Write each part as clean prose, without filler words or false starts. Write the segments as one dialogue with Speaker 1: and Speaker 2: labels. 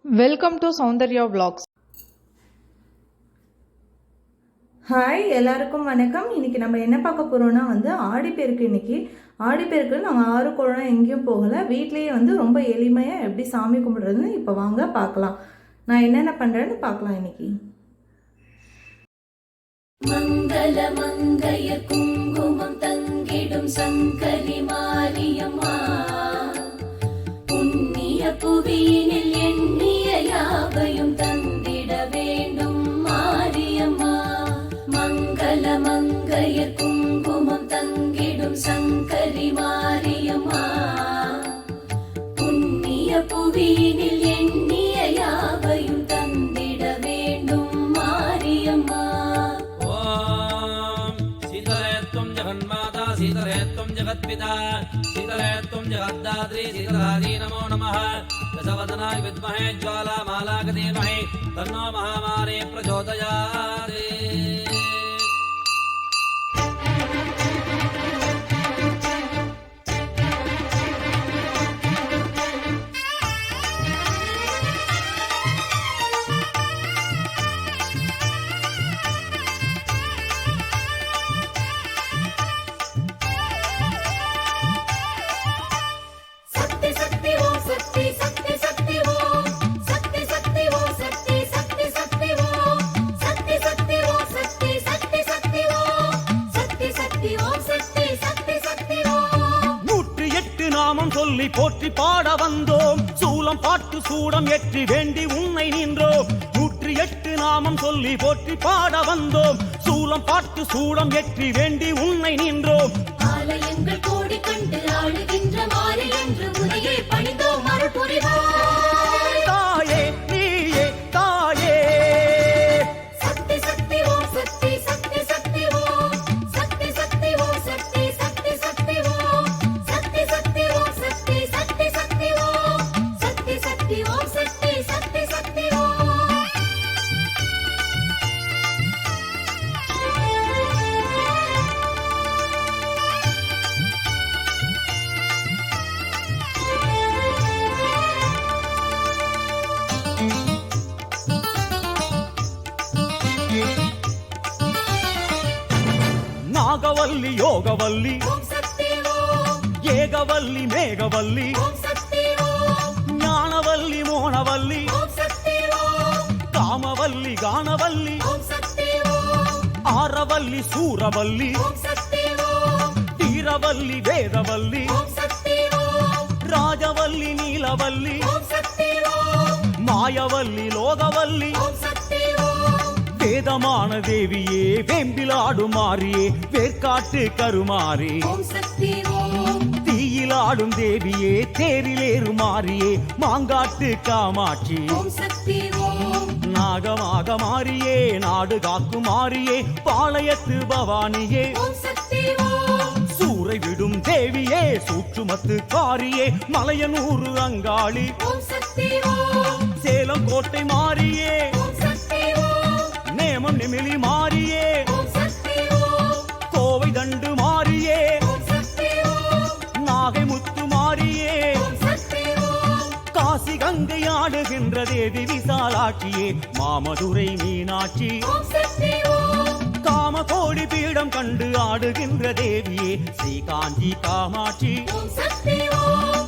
Speaker 1: Welcome to Soundarya vlogs.
Speaker 2: Hi எல்லாருக்கும் வணக்கம். இன்னைக்கு நம்ம என்ன பார்க்க போறோம்னா ஆடிப்பெருக்கு. இன்னைக்கு ஆடிப்பெருக்கு நாங்கள் 6 குளம் எங்கேயும் போகலை, வீட்லேயே ரொம்ப எளிமையாக எப்படி சாமி கும்பிடுறதுன்னு இப்போ வாங்க பார்க்கலாம். நான் என்னென்ன பண்ணுறேன்னு பார்க்கலாம். இன்னைக்கு
Speaker 3: மங்கள மங்கைய குங்குமம் தங்கிடும் சங்கரி மாரியம்மா, புண்ணிய புவியினில் எண்ணிய யாவையும் தந்திட வேண்டும் மாரியம்மா. மங்கள மங்கைய குங்குமம் தங்கிடும் சங்கரி மாரியம்மா, புண்ணிய புவியினில் எண்ணிய யாவையும் தந்திட வேண்டும் மாரியம்மா.
Speaker 4: शीतले त्वं जगत्पिता शीतले त्वं जगद्धात्री शीतलादी नमो नमः. दशवदनाय विद्महे ज्वालामालाय धीमहि तन्नो महामारी प्रचोदयात्.
Speaker 5: சொல்லி போற்றி பாட வந்தோம், சூலம் பாட்டு சூடம் ஏற்றி வேண்டி உன்னை நின்றோம். 108 நாமம் சொல்லி போற்றி பாட வந்தோம், சூலம் பாட்டு சூடம் ஏற்றி வேண்டி உன்னை நின்றோம்.
Speaker 3: ஆலயங்கள் கோடி கண்டு ஆளுகின்ற மாறி என்று உனையே பணிந்தோம் அருள் புரிவாய்.
Speaker 5: தாயே நீயே தாயே
Speaker 3: சக்தி சக்தி ஓம் சக்தி சக்தி சக்தி ஓம் சக்தி சக்தி ஓம் சக்தி சக்தி சக்தி ஓம் சக்தி சக்தி ஓம் சக்தி சக்தி சக்தி ஓம் சக்தி சக்தி ஓம் சக்தி சக்தி சக்தி ஓம்.
Speaker 5: நாகவல்லி யோகவல்லி
Speaker 3: ஓம் சக்தி ஓம்
Speaker 5: ஏகவல்லி மேகவல்லி
Speaker 3: ஓம் சக்தி ஓம்
Speaker 5: ஞானவல்லி மோனவல்லி
Speaker 3: ஓம் சக்தி ஓம்
Speaker 5: காமவல்லி கானவல்லி
Speaker 3: ஓம் சக்தி ஓம்
Speaker 5: ஆரவல்லி சூரவல்லி
Speaker 3: ஓம் சக்தி ஓம்
Speaker 5: தீரவல்லி வேதவல்லி
Speaker 3: ஓம் சக்தி ஓம்
Speaker 5: ராஜவல்லி நீலவல்லி
Speaker 3: ஓம் சக்தி ஓம்
Speaker 5: மாயவல்லி லோகவல்லி
Speaker 3: ஓம் சக்தி ஓம்
Speaker 5: வேதமான தேவியே வேம்பிலாடும் மாறியே வேர்க்காட்டு கருமாறி
Speaker 3: ஓம் சக்தி ஓம்
Speaker 5: தீயிலாடும் தேவியே தேரிலேறு மாறியே மாங்காட்டு காமாட்சி
Speaker 3: ஓம் சக்தி ஓம்
Speaker 5: நாகமாக மாறியே நாடு காக்கும் மாறியே பாளையத்து பவானியே
Speaker 3: ஓம் சக்தி ஓம்
Speaker 5: சூறை விடும் தேவியே சூற்றுமத்து காரியே மலையனூறு அங்காளி
Speaker 3: ஓம் சக்தி ஓம்
Speaker 5: சேலம் கோட்டை மாறியே
Speaker 3: ஓம் சக்தி ஓம்
Speaker 5: நேமம் நெமிலி மாறியே
Speaker 3: ஓம் சக்தி ஓம்
Speaker 5: கோவை தண்டு மாறியே
Speaker 3: ஓம் சக்தி ஓம்
Speaker 5: நாகை முத்து மாறியே
Speaker 3: ஓம் சக்தி ஓம்
Speaker 5: காசி கங்கை ஆடுகின்ற தேவி விசாலாட்சியே மாமதுரை மீனாட்சி
Speaker 3: ஓம் சக்தி ஓம்
Speaker 5: காம கோடி பீடம் கண்டு ஆடுகின்ற தேவியே ஸ்ரீகாஞ்சி காமாட்சி
Speaker 3: ஓம் சக்தி ஓம்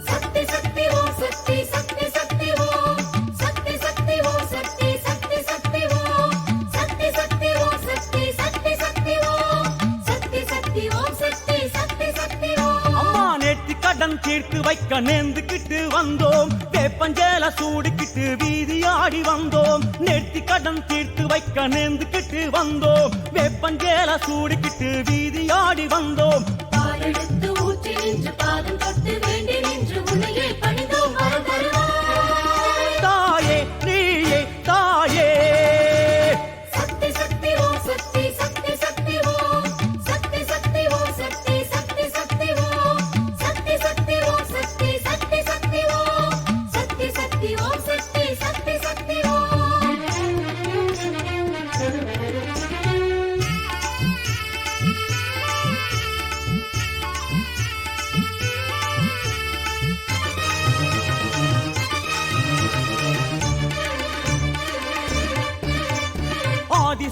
Speaker 3: சக்தி சக்தி ஓம் சக்தி சக்தி சக்தி ஓம் சக்தி சக்தி ஓம் சக்தி சக்தி சக்தி ஓம் சக்தி சக்தி ஓம் சக்தி சக்தி சக்தி ஓம் சக்தி சக்தி ஓம் சக்தி சக்தி சக்தி ஓம்.
Speaker 5: அம்மா நேற்று கடன் தீர்த்து வைக்க நேர்ந்துக்கிட்டு வந்தோம், வேப்பஞ்சேல சூடிக்கிட்டு வீதி ஆடி வந்தோம். நேற்று கடன் தீர்த்து வைக்க நேர்ந்துக்கிட்டு வந்தோம், வேப்பஞ்சேல சூடிக்கிட்டு வீதி ஆடி வந்தோம்.
Speaker 3: பாலெடுத்து ஊற்றி நின்று பாதம் தொட்டு வேண்டி நின்று உன்னையே பணிந்தோம் வரம் தருவாய்.
Speaker 5: தாயே நீயே தாயே
Speaker 3: சக்தி சக்தி ஓம் சக்தி சக்தி சக்தி ஓம் சக்தி சக்தி ஓம் சக்தி சக்தி சக்தி ஓம் சக்தி சக்தி ஓம் சக்தி சக்தி சக்தி ஓம் சக்தி சக்தி ஓம் சக்தி சக்தி சக்தி ஓம்.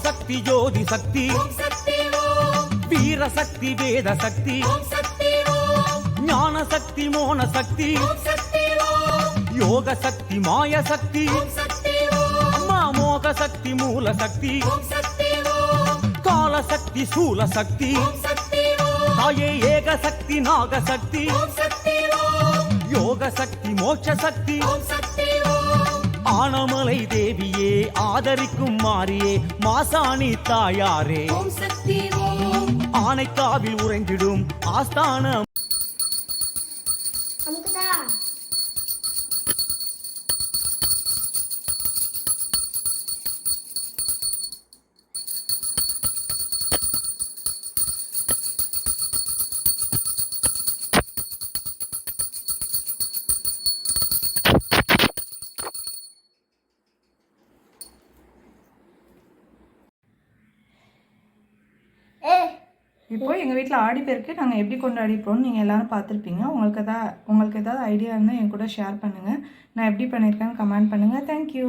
Speaker 5: சக்தி ஜோதி சக்தி
Speaker 3: ஓம் சக்தி ஓம்
Speaker 5: வீர சக்தி வேத சக்தி
Speaker 3: ஓம் சக்தி ஓம்
Speaker 5: ஞான சக்தி மோன சக்தி
Speaker 3: ஓம் சக்தி ஓம்
Speaker 5: யோக சக்தி மாய சக்தி
Speaker 3: ஓம் சக்தி ஓம்
Speaker 5: அம்மா மோக சக்தி மூல சக்தி
Speaker 3: ஓம் சக்தி ஓம்
Speaker 5: கால சக்தி சூல சக்தி
Speaker 3: ஓம் சக்தி ஓம்
Speaker 5: தாயே ஏக சக்தி நாக சக்தி
Speaker 3: ஓம் சக்தி ஓம்
Speaker 5: யோக சக்தி மோட்ச சக்தி
Speaker 3: ஓம் சக்தி ஓம்
Speaker 5: ஆனமலை தேவியே ஆதரிக்கும் மாறியே மாசாணி தாயாரே
Speaker 3: ஓம் சக்தி ஓம்
Speaker 5: ஆனைக்காவில் உறைந்திடும் ஆஸ்தான
Speaker 3: அமுக்குதா
Speaker 2: இப்போ எங்கள் வீட்டில் ஆடிப்பெருக்கு நாங்கள் எப்படி கொண்டாடிப்போம்னு நீங்கள் எல்லாரும் பார்த்துருப்பீங்க. உங்களுக்கு ஏதாவது ஐடியா இருந்தால் என் கூட ஷேர் பண்ணுங்கள். நான் எப்படி பண்ணியிருக்கேன்னு கமெண்ட் பண்ணுங்கள். தேங்க்யூ.